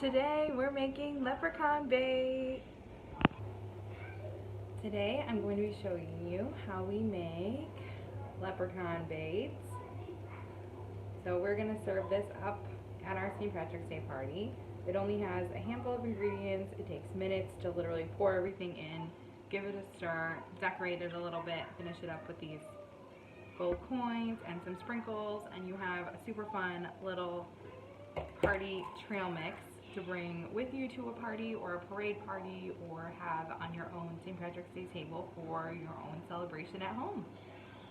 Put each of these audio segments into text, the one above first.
Today we're making leprechaun bait. Today I'm going to be showing you how we make leprechaun baits. So we're going to serve this up at our St. Patrick's Day party. It only has a handful of ingredients. It takes minutes to literally pour everything in, give it a stir, decorate it a little bit, finish it up with these gold coins and some sprinkles, and you have a super fun little party trail mix to bring with you to a party or a parade party, or have on your own St. Patrick's Day table for your own celebration at home.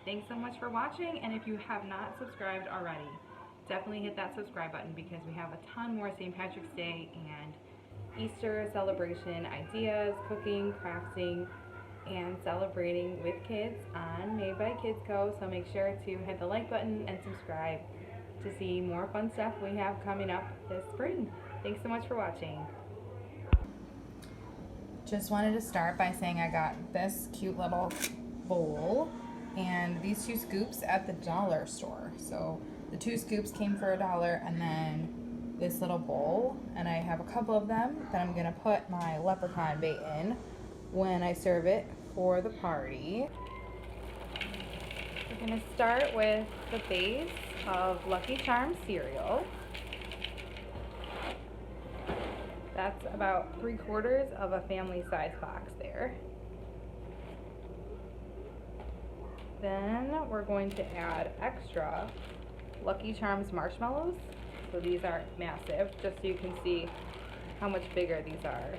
Thanks so much for watching, and if you have not subscribed already, definitely hit that subscribe button because we have a ton more St. Patrick's Day and Easter celebration ideas, cooking, crafting, and celebrating with kids on Made by Kids Co. So make sure to hit the like button and subscribe to see more fun stuff we have coming up this spring. Thanks so much for watching. Just wanted to start by saying I got this cute little bowl and these 2 scoops at the dollar store. So the 2 scoops came for $1, and then this little bowl, and I have a couple of them that I'm gonna put my leprechaun bait in when I serve it for the party. We're gonna start with the base of Lucky Charms cereal. That's about 3/4 of a family size box there. Then we're going to add extra Lucky Charms marshmallows. So these are massive, just so you can see how much bigger these are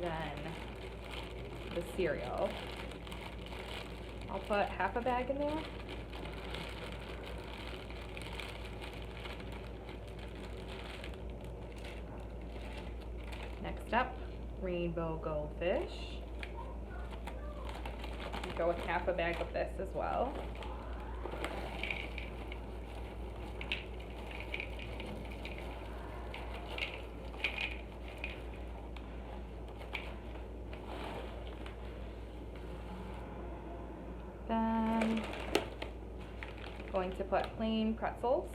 than the cereal. I'll put half a bag in there. Next up, rainbow goldfish. Go with half a bag of this as well. Then going to put plain pretzels.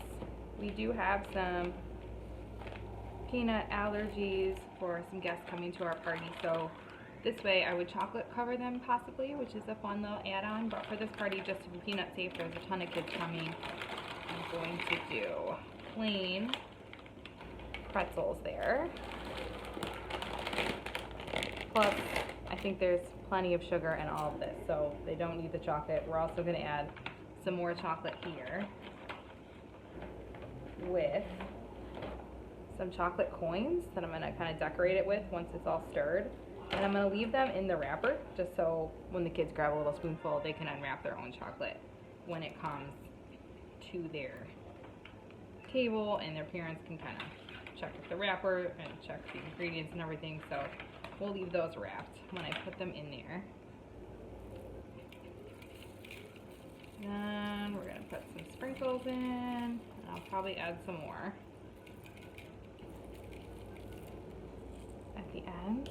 We do have some peanut allergies for some guests coming to our party, so this way I would chocolate cover them possibly, which is a fun little add-on, but for this party, just to be peanut safe, there's a ton of kids coming, I'm going to do plain pretzels there. Plus, I think there's plenty of sugar in all of this, so they don't need the chocolate. We're also going to add some more chocolate here with some chocolate coins that I'm going to kind of decorate it with once it's all stirred. And I'm going to leave them in the wrapper just so when the kids grab a little spoonful, they can unwrap their own chocolate when it comes to their table, and their parents can kind of check the wrapper and check the ingredients and everything. So we'll leave those wrapped when I put them in there. Then we're going to put some sprinkles in, and I'll probably add some more at the end.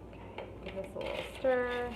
Okay, give this a little stir.